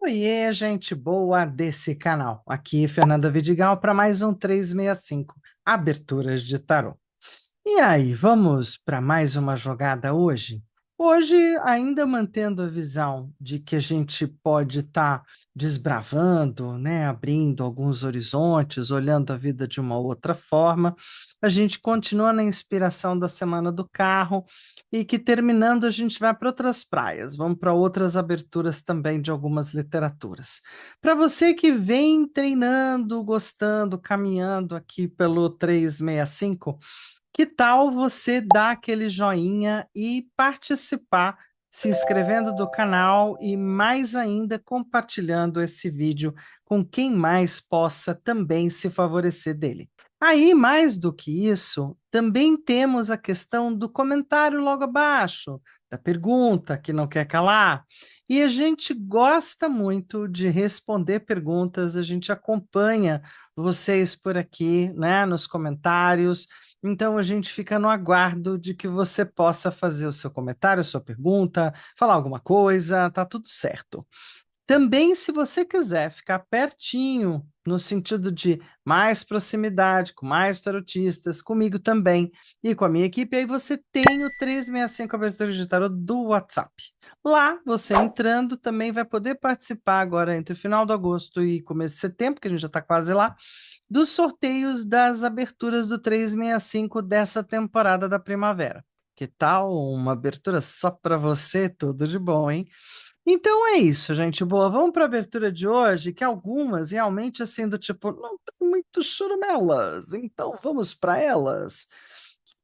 Oiê, gente boa desse canal. Aqui, Fernanda Vidigal, para mais um 365, Aberturas de Tarô. E aí, vamos para mais uma jogada hoje? Hoje, ainda mantendo a visão de que a gente pode estar desbravando, né, abrindo alguns horizontes, olhando a vida de uma outra forma, a gente continua na inspiração da Semana do Carro e que terminando a gente vai para outras praias, vamos para outras aberturas também de algumas literaturas. Para você que vem treinando, gostando, caminhando aqui pelo 365, que tal você dar aquele joinha e participar, se inscrevendo do canal e mais ainda compartilhando esse vídeo com quem mais possa também se favorecer dele. Aí, mais do que isso, também temos a questão do comentário logo abaixo, da pergunta que não quer calar. E a gente gosta muito de responder perguntas, a gente acompanha vocês por aqui, né, nos comentários. Então a gente fica no aguardo de que você possa fazer o seu comentário, a sua pergunta, falar alguma coisa, tá tudo certo. Também, se você quiser ficar pertinho, no sentido de mais proximidade, com mais tarotistas, comigo também e com a minha equipe, aí você tem o 365 Abertura de Tarot do WhatsApp. Lá, você entrando, também vai poder participar agora entre o final de agosto e começo de setembro, que a gente já está quase lá, dos sorteios das aberturas do 365 dessa temporada da primavera. Que tal uma abertura só para você? Tudo de bom, hein? Então é isso, gente boa. Vamos para a abertura de hoje, que algumas realmente assim do tipo, não tem muito churumelas, então vamos para elas.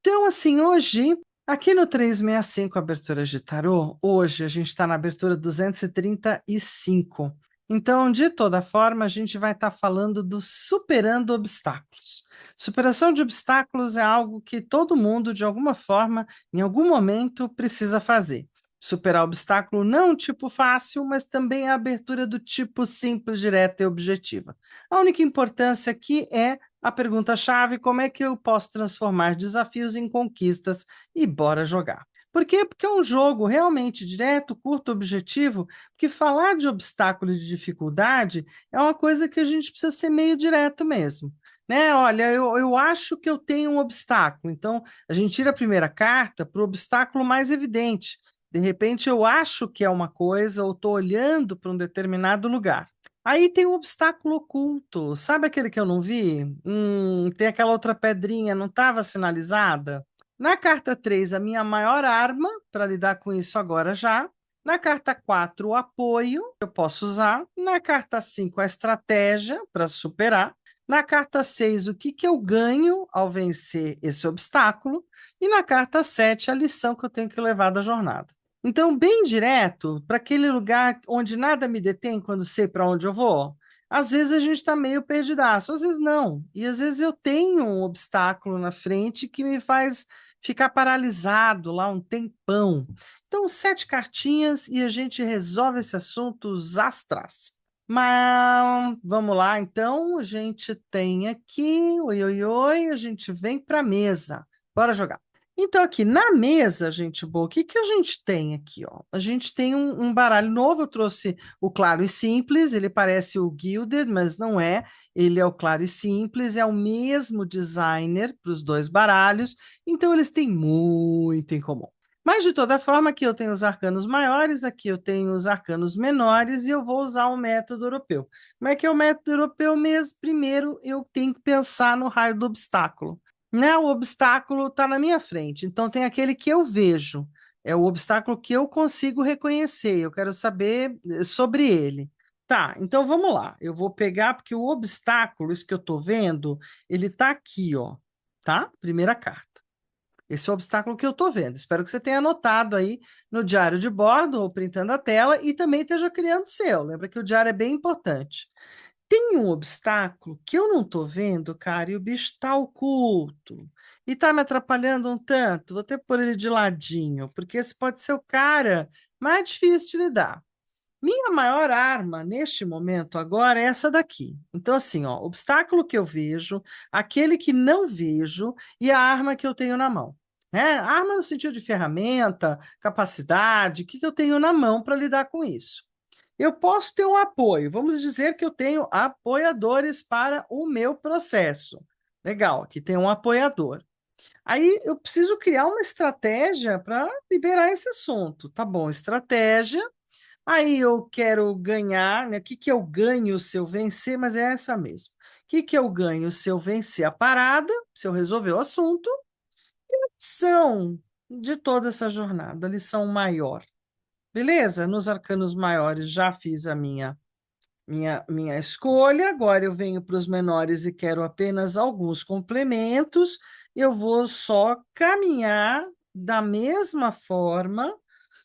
Então, assim, hoje, aqui no 365 Aberturas de Tarô, hoje a gente está na abertura 235. Então, de toda forma, a gente vai estar falando do superando obstáculos. Superação de obstáculos é algo que todo mundo, de alguma forma, em algum momento, precisa fazer. Superar obstáculo não tipo fácil, mas também a abertura do tipo simples, direta e objetiva. A única importância aqui é a pergunta-chave: como é que eu posso transformar desafios em conquistas? E bora jogar. Por quê? Porque é um jogo realmente direto, curto, objetivo, porque falar de obstáculo e de dificuldade é uma coisa que a gente precisa ser meio direto mesmo. Né? Olha, eu acho que eu tenho um obstáculo, então a gente tira a primeira carta para o obstáculo mais evidente. De repente, eu acho que é uma coisa, ou estou olhando para um determinado lugar. Aí tem o obstáculo oculto. Sabe aquele que eu não vi? Tem aquela outra pedrinha, não estava sinalizada? Na carta 3, a minha maior arma para lidar com isso agora já. Na carta 4, o apoio, eu posso usar. Na carta 5, a estratégia para superar. Na carta 6, o que, que eu ganho ao vencer esse obstáculo. E na carta 7, a lição que eu tenho que levar da jornada. Então, bem direto, para aquele lugar onde nada me detém quando sei para onde eu vou. Às vezes a gente está meio perdidaço, às vezes não. E às vezes eu tenho um obstáculo na frente que me faz ficar paralisado lá um tempão. Então, 7 cartinhas e a gente resolve esse assunto os astrais. Mas vamos lá, então. A gente tem aqui, oi, oi, oi, a gente vem para a mesa. Bora jogar. Então, aqui na mesa, gente boa, o que que a gente tem aqui, ó? A gente tem um baralho novo, eu trouxe o claro e simples, ele parece o Gilded, mas não é, ele é o claro e simples, é o mesmo designer para os dois baralhos, então eles têm muito em comum. Mas, de toda forma, aqui eu tenho os arcanos maiores, aqui eu tenho os arcanos menores, e eu vou usar o método europeu. Como é que é o método europeu mesmo? Primeiro, eu tenho que pensar no raio do obstáculo, né? O obstáculo está na minha frente, então tem aquele que eu vejo, é o obstáculo que eu consigo reconhecer, eu quero saber sobre ele. Tá, então vamos lá, eu vou pegar, porque o obstáculo, isso que eu estou vendo, ele está aqui, ó, tá? Primeira carta. Esse é o obstáculo que eu estou vendo. Espero que você tenha anotado aí no diário de bordo ou printando a tela e também esteja criando o seu. Lembra que o diário é bem importante. Tem um obstáculo que eu não estou vendo, cara, e o bicho está oculto. E está me atrapalhando um tanto. Vou ter que pôr ele de ladinho, porque esse pode ser o cara mais difícil de lidar. Minha maior arma neste momento agora é essa daqui. Então, assim, ó, obstáculo que eu vejo, aquele que não vejo e a arma que eu tenho na mão. Né? Arma no sentido de ferramenta, capacidade, o que, que eu tenho na mão para lidar com isso. Eu posso ter um apoio, vamos dizer que eu tenho apoiadores para o meu processo. Legal, aqui tem um apoiador. Aí eu preciso criar uma estratégia para liberar esse assunto. Tá bom, estratégia. Aí eu quero ganhar, né? O que que eu ganho se eu vencer? Mas é essa mesmo. O que que eu ganho se eu vencer a parada, se eu resolver o assunto? Lição de toda essa jornada, lição maior. Beleza? Nos arcanos maiores já fiz a minha escolha, agora eu venho para os menores e quero apenas alguns complementos, eu vou só caminhar da mesma forma.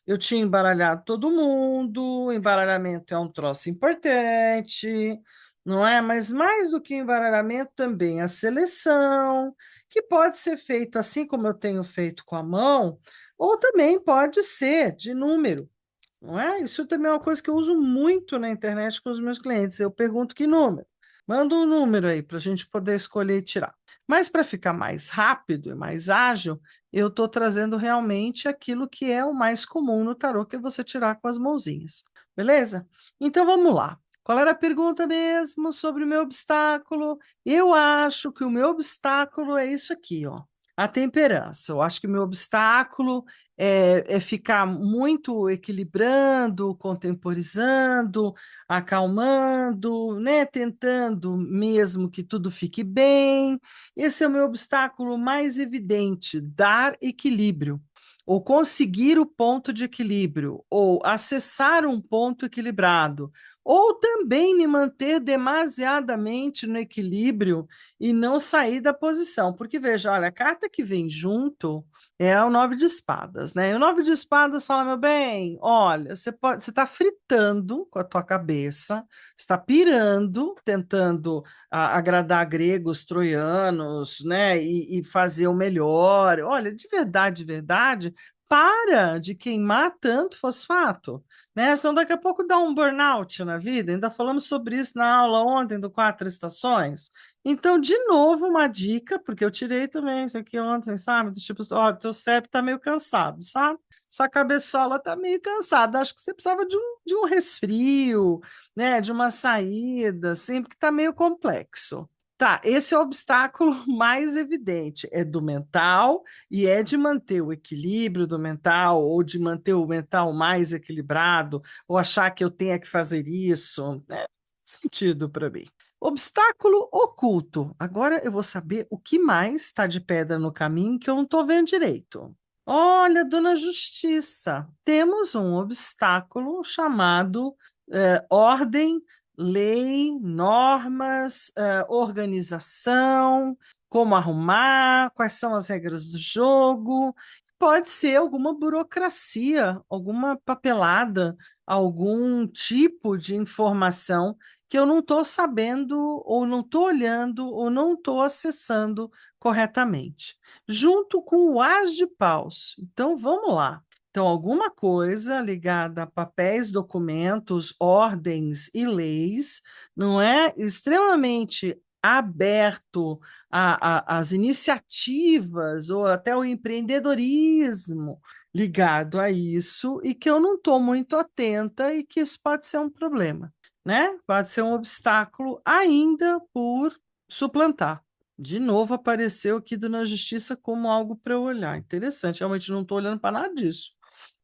Eu tinha embaralhado todo mundo, o embaralhamento é um troço importante, não é? Mas mais do que embaralhamento também a seleção, que pode ser feito assim como eu tenho feito com a mão, ou também pode ser de número. Não é? Isso também é uma coisa que eu uso muito na internet com os meus clientes. Eu pergunto que número. Manda um número aí para a gente poder escolher e tirar. Mas para ficar mais rápido e mais ágil, eu estou trazendo realmente aquilo que é o mais comum no tarô, que é você tirar com as mãozinhas. Beleza? Então vamos lá. Qual era a pergunta mesmo sobre o meu obstáculo? Eu acho que o meu obstáculo é isso aqui, ó. A temperança. Eu acho que o meu obstáculo é ficar muito equilibrando, contemporizando, acalmando, né? Tentando mesmo que tudo fique bem. Esse é o meu obstáculo mais evidente, dar equilíbrio, ou conseguir o ponto de equilíbrio, ou acessar um ponto equilibrado, ou também me manter demasiadamente no equilíbrio e não sair da posição. Porque veja, olha, a carta que vem junto é o nove de espadas, né? E o nove de espadas fala, meu bem, olha, você está fritando com a tua cabeça, está pirando, tentando agradar gregos, troianos, né? E fazer o melhor. Olha, de verdade, para de queimar tanto fosfato, né? Senão daqui a pouco dá um burnout na vida. Ainda falamos sobre isso na aula ontem do Quatro Estações. Então, de novo, uma dica, porque eu tirei também isso aqui ontem, sabe? Do tipo, ó, teu cérebro tá meio cansado, sabe? Sua cabeçola tá meio cansada. Acho que você precisava de um resfrio, né? De uma saída, sempre que tá meio complexo. Tá, esse é o obstáculo mais evidente, é do mental e é de manter o equilíbrio do mental, ou de manter o mental mais equilibrado, ou achar que eu tenha que fazer isso, né? Sentido para mim. Obstáculo oculto. Agora eu vou saber o que mais está de pedra no caminho que eu não estou vendo direito. Olha, Dona Justiça, temos um obstáculo chamado ordem, lei, normas, organização, como arrumar, quais são as regras do jogo. Pode ser alguma burocracia, alguma papelada, algum tipo de informação que eu não estou sabendo, ou não estou olhando, ou não estou acessando corretamente. Junto com o As de Paus. Então, vamos lá. Então, alguma coisa ligada a papéis, documentos, ordens e leis, não é extremamente aberto às iniciativas ou até o empreendedorismo ligado a isso, e que eu não estou muito atenta e que isso pode ser um problema, né? Pode ser um obstáculo ainda por suplantar. De novo apareceu aqui do Na Justiça como algo para eu olhar. Interessante, realmente não estou olhando para nada disso.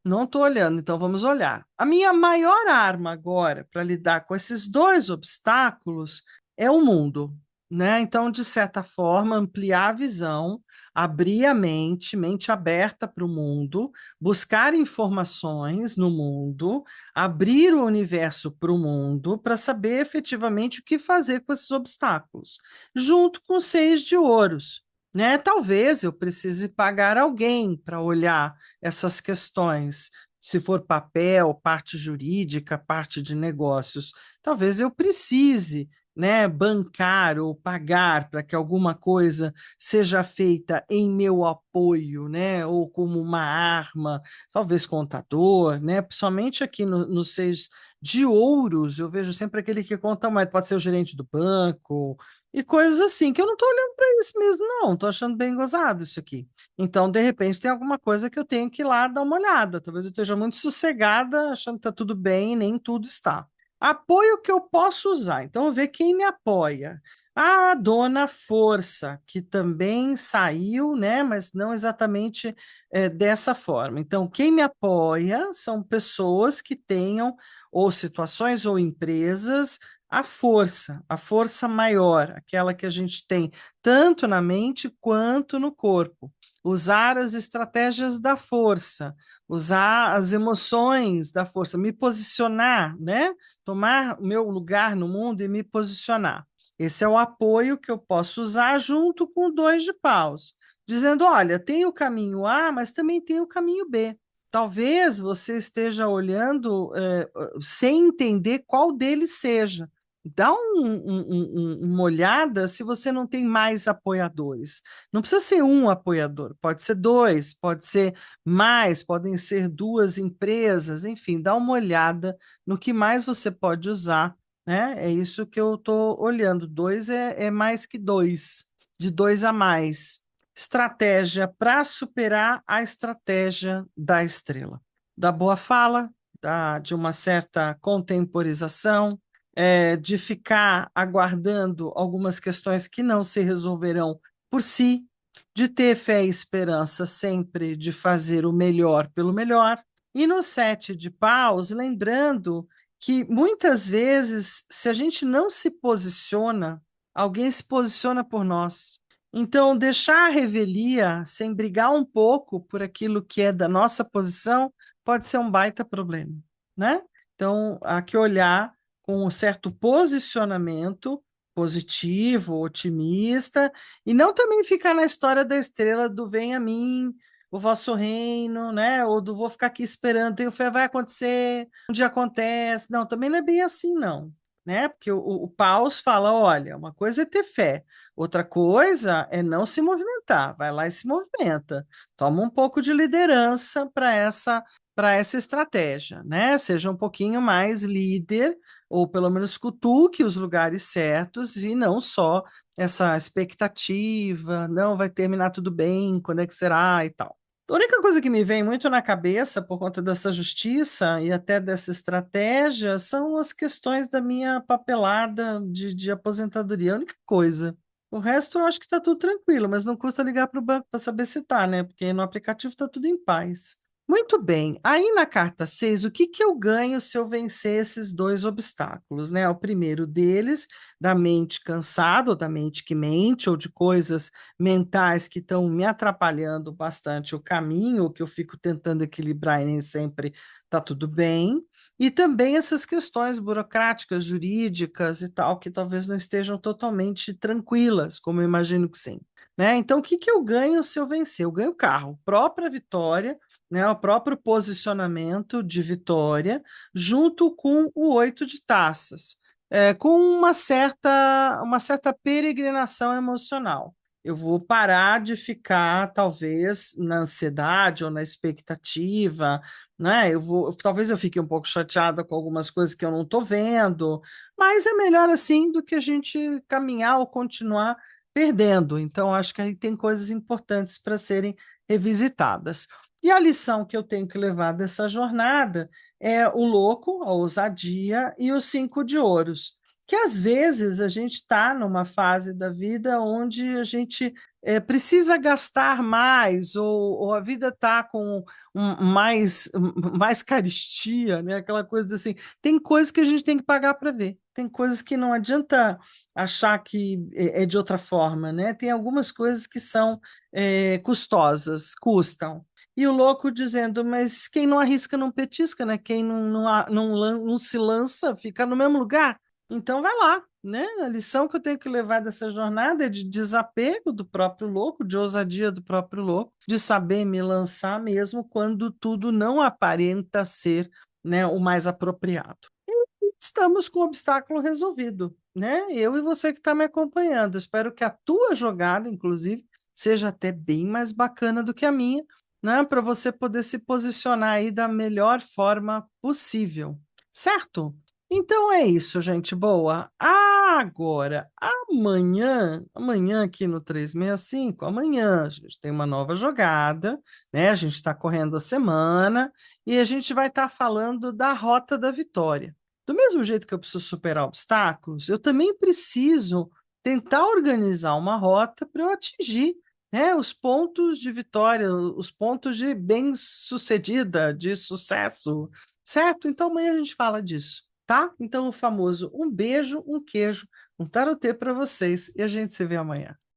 Não estou olhando, então vamos olhar. A minha maior arma agora para lidar com esses dois obstáculos é o mundo, né? Então, de certa forma, ampliar a visão, abrir a mente aberta para o mundo, buscar informações no mundo, abrir o universo para o mundo, para saber efetivamente o que fazer com esses obstáculos, junto com os seis de ouros. Né? Talvez eu precise pagar alguém para olhar essas questões. Se for papel, parte jurídica, parte de negócios, talvez eu precise, né, bancar ou pagar para que alguma coisa seja feita em meu apoio, né, ou como uma arma, talvez contador, né, principalmente aqui no Seis De ouros, eu vejo sempre aquele que conta mais, pode ser o gerente do banco, e coisas assim, que eu não estou olhando para isso mesmo, não, estou achando bem gozado isso aqui. Então, de repente, tem alguma coisa que eu tenho que ir lá dar uma olhada. Talvez eu esteja muito sossegada, achando que está tudo bem, e nem tudo está. Apoio que eu posso usar. Então, vou ver quem me apoia. A Dona Força, que também saiu, né, mas não exatamente dessa forma. Então, quem me apoia são pessoas que tenham, ou situações ou empresas, a força maior, aquela que a gente tem tanto na mente quanto no corpo. Usar as estratégias da força, usar as emoções da força, me posicionar, né? Tomar o meu lugar no mundo e me posicionar. Esse é o apoio que eu posso usar junto com o dois de paus, dizendo: olha, tem o caminho A, mas também tem o caminho B. Talvez você esteja olhando sem entender qual deles seja. Dá uma olhada se você não tem mais apoiadores. Não precisa ser um apoiador, pode ser dois, pode ser mais, podem ser duas empresas, enfim, dá uma olhada no que mais você pode usar, né? É isso que eu estou olhando. Dois é mais que dois, de dois a mais. Estratégia para superar a estratégia da estrela. Da boa fala, de uma certa contemporização, de ficar aguardando algumas questões que não se resolverão por si, de ter fé e esperança sempre de fazer o melhor pelo melhor. E no sete de paus, lembrando que muitas vezes, se a gente não se posiciona, alguém se posiciona por nós. Então, deixar a revelia sem brigar um pouco por aquilo que é da nossa posição pode ser um baita problema, né? Então, há que olhar com um certo posicionamento positivo, otimista, e não também ficar na história da estrela do vem a mim, o vosso reino, né? Ou do vou ficar aqui esperando, tenho fé, vai acontecer, um dia acontece. Não, também não é bem assim, não. Né? Porque o Paus fala: olha, uma coisa é ter fé, outra coisa é não se movimentar. Vai lá e se movimenta. Toma um pouco de liderança para essa estratégia, né? Seja um pouquinho mais líder, ou pelo menos cutuque os lugares certos e não só essa expectativa, não vai terminar tudo bem, quando é que será e tal. A única coisa que me vem muito na cabeça por conta dessa justiça e até dessa estratégia são as questões da minha papelada de aposentadoria. A única coisa. O resto eu acho que está tudo tranquilo, mas não custa ligar para o banco para saber se está, né? Porque no aplicativo está tudo em paz. Muito bem. Aí na carta 6, o que que eu ganho se eu vencer esses dois obstáculos, né? O primeiro deles, da mente cansada, ou da mente que mente, ou de coisas mentais que estão me atrapalhando bastante o caminho, que eu fico tentando equilibrar e nem sempre está tudo bem. E também essas questões burocráticas, jurídicas e tal, que talvez não estejam totalmente tranquilas, como eu imagino que sim. Né? Então, o que que eu ganho se eu vencer? Eu ganho carro, própria vitória, né, o próprio posicionamento de vitória, junto com o oito de taças, com uma certa peregrinação emocional. Eu vou parar de ficar, talvez, na ansiedade ou na expectativa, né? Talvez eu fique um pouco chateada com algumas coisas que eu não estou vendo, mas é melhor assim do que a gente caminhar ou continuar perdendo. Então, acho que aí tem coisas importantes para serem revisitadas. E a lição que eu tenho que levar dessa jornada é o louco, a ousadia e os cinco de ouros. Que às vezes a gente está numa fase da vida onde a gente precisa gastar mais, ou a vida está com mais caristia, né? Aquela coisa assim. Tem coisas que a gente tem que pagar para ver, tem coisas que não adianta achar que é de outra forma, né? Tem algumas coisas que são custosas, custam. E o louco dizendo, mas quem não arrisca não petisca, né? Quem não se lança fica no mesmo lugar. Então vai lá, né? A lição que eu tenho que levar dessa jornada é de desapego do próprio louco, de ousadia do próprio louco, de saber me lançar mesmo quando tudo não aparenta ser, né, o mais apropriado. E estamos com o obstáculo resolvido, né? Eu e você que está me acompanhando. Espero que a tua jogada, inclusive, seja até bem mais bacana do que a minha, né, para você poder se posicionar aí da melhor forma possível. certo? Então é isso, gente boa. Agora, amanhã aqui no 365, amanhã a gente tem uma nova jogada, né? A gente está correndo a semana e a gente vai estar falando da Rota da Vitória. Do mesmo jeito que eu preciso superar obstáculos, eu também preciso tentar organizar uma rota para eu atingir, né, os pontos de vitória, os pontos de bem-sucedida, de sucesso, certo? Então amanhã a gente fala disso, tá? Então o famoso um beijo, um queijo, um tarotê para vocês e a gente se vê amanhã.